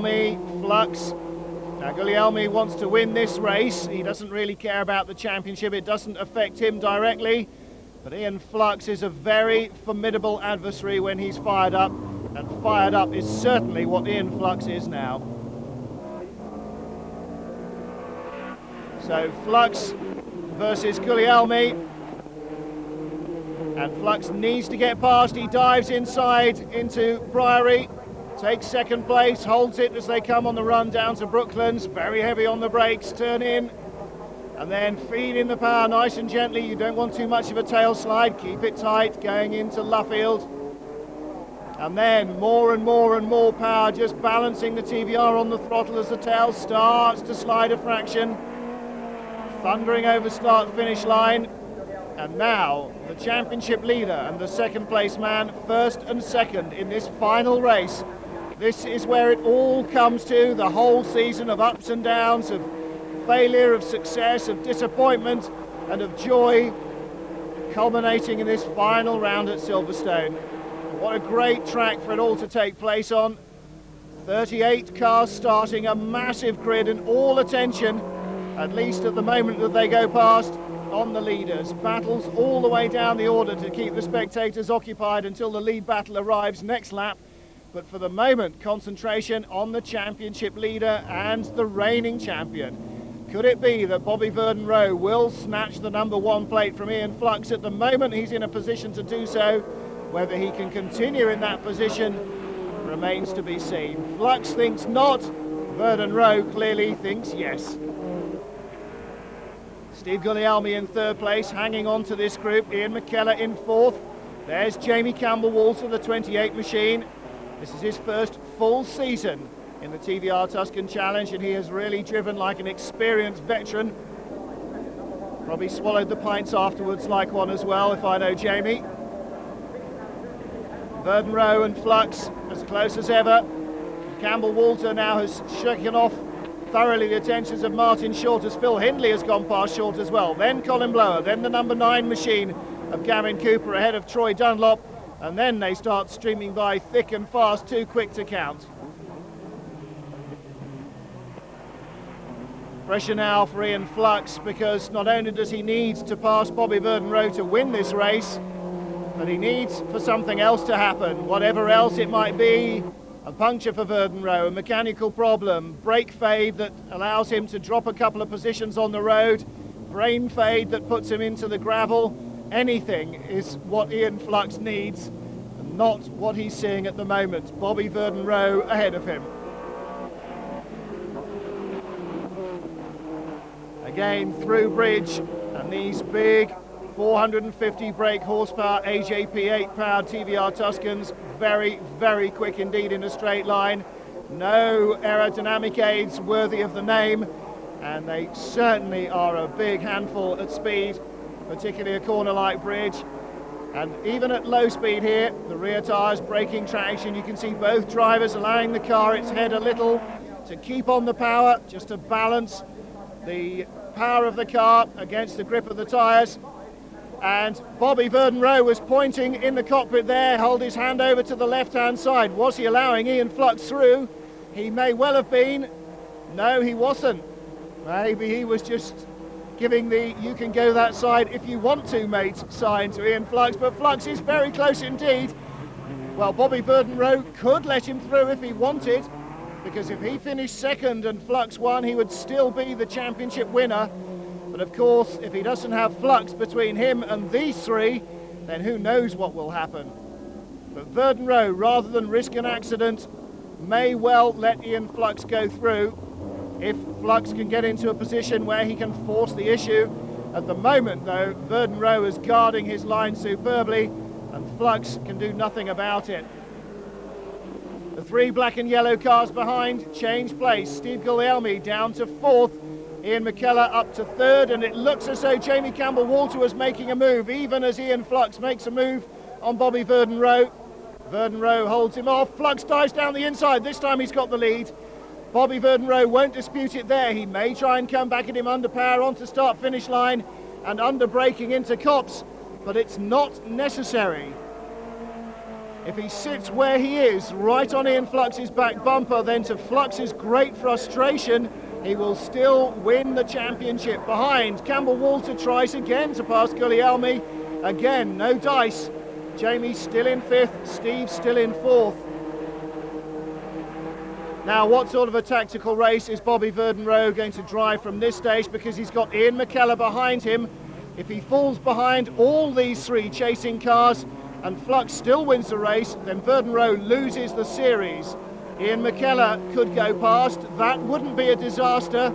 Flux. Now Guglielmi wants to win this race. He doesn't really care about the championship. It doesn't affect him directly. But Ian Flux is a very formidable adversary when he's fired up. And fired up is certainly what Ian Flux is now. So Flux versus Guglielmi. And Flux needs to get past. He dives inside into Briery. Takes second place, holds it as they come on the run down to Brooklands. Very heavy on the brakes, turn in. And then feed in the power nice and gently. You don't want too much of a tail slide. Keep it tight going into Luffield. And then more and more and more power, just balancing the TVR on the throttle as the tail starts to slide a fraction. Thundering over start-finish line. And now the championship leader and the second place man, first and second in this final race. This is where it all comes to, the whole season of ups and downs, of failure, of success, of disappointment and of joy, culminating in this final round at Silverstone. What a great track for it all to take place on. 38 cars starting, a massive grid and all attention, at least at the moment that they go past, on the leaders. Battles all the way down the order to keep the spectators occupied until the lead battle arrives next lap. But for the moment, concentration on the championship leader and the reigning champion. Could it be that Bobby Verdon-Roe will snatch the #1 plate from Ian Flux? At the moment, he's in a position to do so. Whether he can continue in that position remains to be seen. Flux thinks not. Verdon-Roe clearly thinks yes. Steve Guglielmi in third place, hanging on to this group. Ian McKellar in fourth. There's Jamie Campbell-Walter, the 28 machine. This is his first full season in the TVR Tuscan Challenge, and he has really driven like an experienced veteran. Probably swallowed the pints afterwards like one as well, if I know Jamie. Verdon-Roe and Flux as close as ever. Campbell-Walter now has shaken off thoroughly the attentions of Martin Short, as Phil Hindley has gone past Short as well. Then Colin Blower, then the #9 machine of Gavin Cooper ahead of Troy Dunlop. And then they start streaming by thick and fast, too quick to count. Pressure now for Ian Flux, because not only does he need to pass Bobby Verdon-Roe to win this race, but he needs for something else to happen, whatever else it might be. A puncture for Verdon-Roe, a mechanical problem, brake fade that allows him to drop a couple of positions on the road, brain fade that puts him into the gravel. Anything is what Ian Flux needs, and not what he's seeing at the moment. Bobby Verdon-Roe ahead of him. Again through bridge, and these big 450 brake horsepower AJP8 powered TVR Tuscans, very, very quick indeed in a straight line. No aerodynamic aids worthy of the name, and they certainly are a big handful at speed, particularly a corner like bridge. And even at low speed here, the rear tyres breaking traction. You can see both drivers allowing the car its head a little to keep on the power, just to balance the power of the car against the grip of the tyres. And Bobby Verdon-Roe was pointing in the cockpit there, hold his hand over to the left-hand side. Was he allowing Ian Flux through? He may well have been. No, he wasn't. Maybe he was just giving the "you can go that side if you want to, mate" sign to Ian Flux, but Flux is very close indeed. Well, Bobby Verdon-Roe could let him through if he wanted, because if he finished second and Flux won, he would still be the championship winner. But of course, if he doesn't have Flux between him and these three, then who knows what will happen. But Verdon-Roe, rather than risk an accident, may well let Ian Flux go through if Flux can get into a position where he can force the issue. At the moment, though, Verdon-Roe is guarding his line superbly, and Flux can do nothing about it. The three black and yellow cars behind change place. Steve Guglielmi down to fourth, Ian McKellar up to third, and it looks as though Jamie Campbell-Walter was making a move, even as Ian Flux makes a move on Bobby Verdon-Roe. Verdon-Roe holds him off. Flux dives down the inside. This time he's got the lead. Bobby Verdon-Roe won't dispute it there. He may try and come back at him under power onto start-finish line and under braking into Copse, but it's not necessary. If he sits where he is, right on Ian Flux's back bumper, then to Flux's great frustration, he will still win the championship. Behind, Campbell Walter tries again to pass Guglielmi. Again, no dice. Jamie still in 5th, Steve still in 4th. Now, what sort of a tactical race is Bobby Verdenroe going to drive from this stage? Because he's got Ian McKellar behind him. If he falls behind all these 3 chasing cars and Flux still wins the race, then Verdenroe loses the series. Ian McKellar could go past. That wouldn't be a disaster.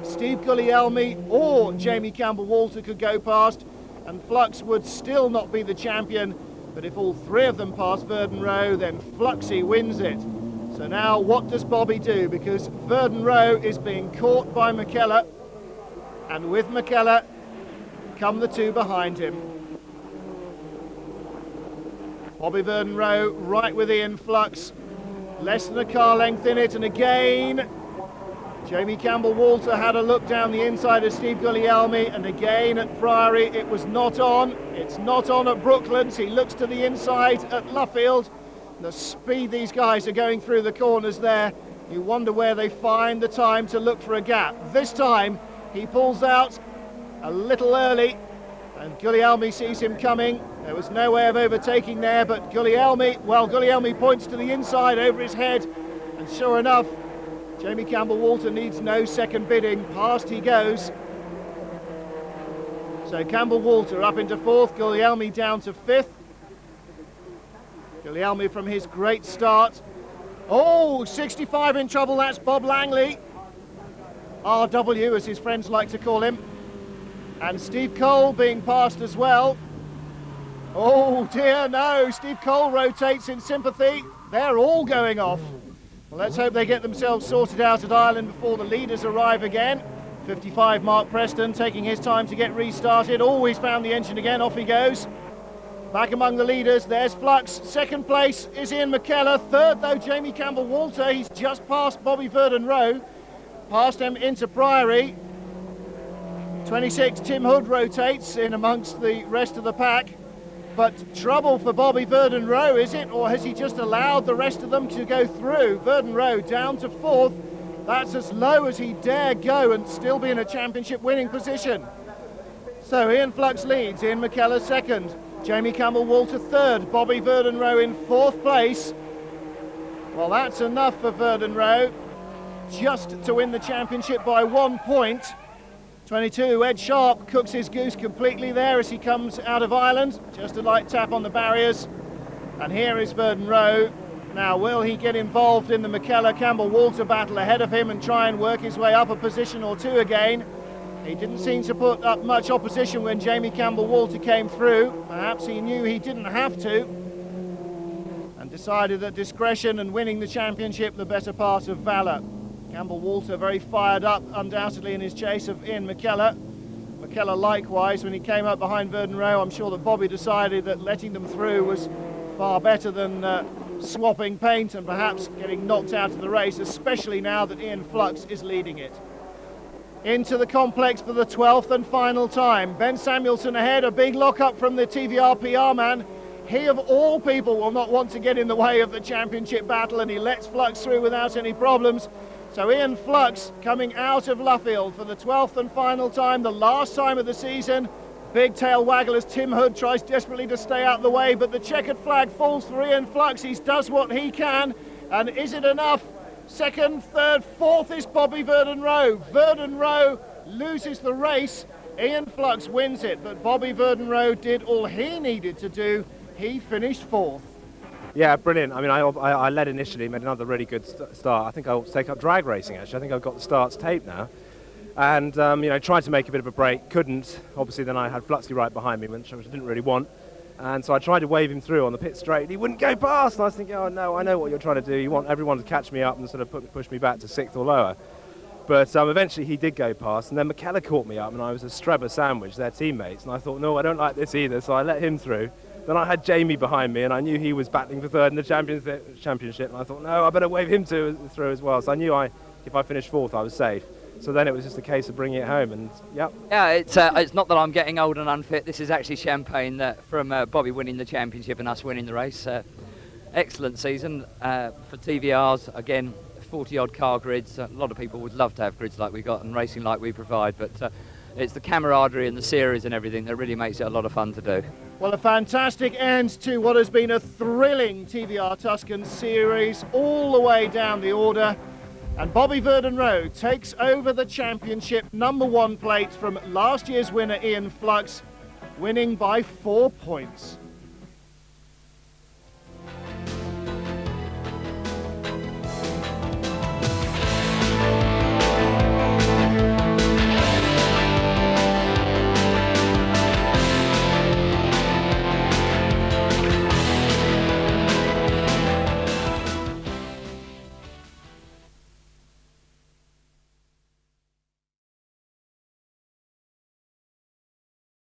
Steve Guglielmi or Jamie Campbell Walter could go past, and Flux would still not be the champion. But if all 3 of them pass Verdenroe, then Fluxy wins it. So now what does Bobby do? Because Verdenroe is being caught by McKellar, and with McKellar come the 2 behind him. Bobby Verdenroe right with Ian Flux, less than a car length in it, and again Jamie Campbell Walter had a look down the inside of Steve Guglielmi, and again at Priory it was not on. It's not on at Brooklands. He looks to the inside at Luffield. The speed these guys are going through the corners there, you wonder where they find the time to look for a gap. This time he pulls out a little early, and Guglielmi sees him coming. There was no way of overtaking there, but Guglielmi points to the inside over his head, and sure enough, Jamie Campbell Walter needs no second bidding. Past he goes. So Campbell Walter up into 4th, Guglielmi down to 5th. Guglielmi from his great start. Oh, 65 in trouble, that's Bob Langley. RW, as his friends like to call him. And Steve Cole being passed as well. Oh dear, no, Steve Cole rotates in sympathy. They're all going off. Well, let's hope they get themselves sorted out at Ireland before the leaders arrive again. 55 Mark Preston taking his time to get restarted. Always found the engine again, off he goes. Back among the leaders, there's Flux. 2nd place is Ian McKellar. 3rd though, Jamie Campbell Walter. He's just past Bobby Verdenroe. Past him into Priory. 26, Tim Hood rotates in amongst the rest of the pack. But trouble for Bobby Verdenroe, is it? Or has he just allowed the rest of them to go through? Verdenroe down to 4th. That's as low as he dare go and still be in a championship winning position. So Ian Flux leads, Ian McKellar 2nd. Jamie Campbell Walter 3rd. Bobby Verdenroe in 4th place. Well, that's enough for Verdenroe just to win the championship by 1 point. 22, Ed Sharp cooks his goose completely there as he comes out of Ireland. Just a light tap on the barriers. And here is Verdenroe. Now, will he get involved in the McKellar-Campbell Walter battle ahead of him and try and work his way up a position or 2 again? He didn't seem to put up much opposition when Jamie Campbell Walter came through. Perhaps he knew he didn't have to, and decided that discretion and winning the championship the better part of valour. Campbell Walter very fired up, undoubtedly, in his chase of Ian McKellar. McKellar likewise, when he came up behind Verdenroe, I'm sure that Bobby decided that letting them through was far better than swapping paint and perhaps getting knocked out of the race, especially now that Ian Flux is leading it. Into the complex for the 12th and final time. Ben Samuelson ahead, a big lock-up from the TVR PR man. He of all people will not want to get in the way of the championship battle, and he lets Flux through without any problems. So Ian Flux coming out of Luffield for the 12th and final time, the last time of the season. Big tail waggle as Tim Hood tries desperately to stay out of the way, but the checkered flag falls for Ian Flux. He does what he can, and is it enough? 2nd, 3rd, 4th is Bobby Verdenroe. Verdenroe loses the race. Ian Flux wins it, but Bobby Verdenroe did all he needed to do. He finished 4th. Yeah, brilliant. I mean, I led initially, made another really good start. I think I'll take up drag racing, actually. I think I've got the starts taped now. And, you know, tried to make a bit of a break, couldn't. Obviously, then I had Fluxy right behind me, which I didn't really want. And so I tried to wave him through on the pit straight. He wouldn't go past. And I was thinking, oh, no, I know what you're trying to do. You want everyone to catch me up and sort of push me back to 6th or lower. But eventually he did go past. And then McKellar caught me up, and I was a Strebber sandwich, their teammates. And I thought, no, I don't like this either. So I let him through. Then I had Jamie behind me, and I knew he was battling for 3rd in the championship. And I thought, no, I better wave him through as well. So I knew if I finished 4th, I was safe. So then it was just a case of bringing it home, and yep. Yeah, it's not that I'm getting old and unfit. This is actually champagne from Bobby winning the championship and us winning the race. excellent season for TVRs. Again, 40-odd car grids. A lot of people would love to have grids like we got and racing like we provide, but it's the camaraderie and the series and everything that really makes it a lot of fun to do. Well, a fantastic end to what has been a thrilling TVR Tuscan series all the way down the order. And Bobby Verden-Rowe takes over the championship #1 plate from last year's winner Ian Flux, winning by 4 points.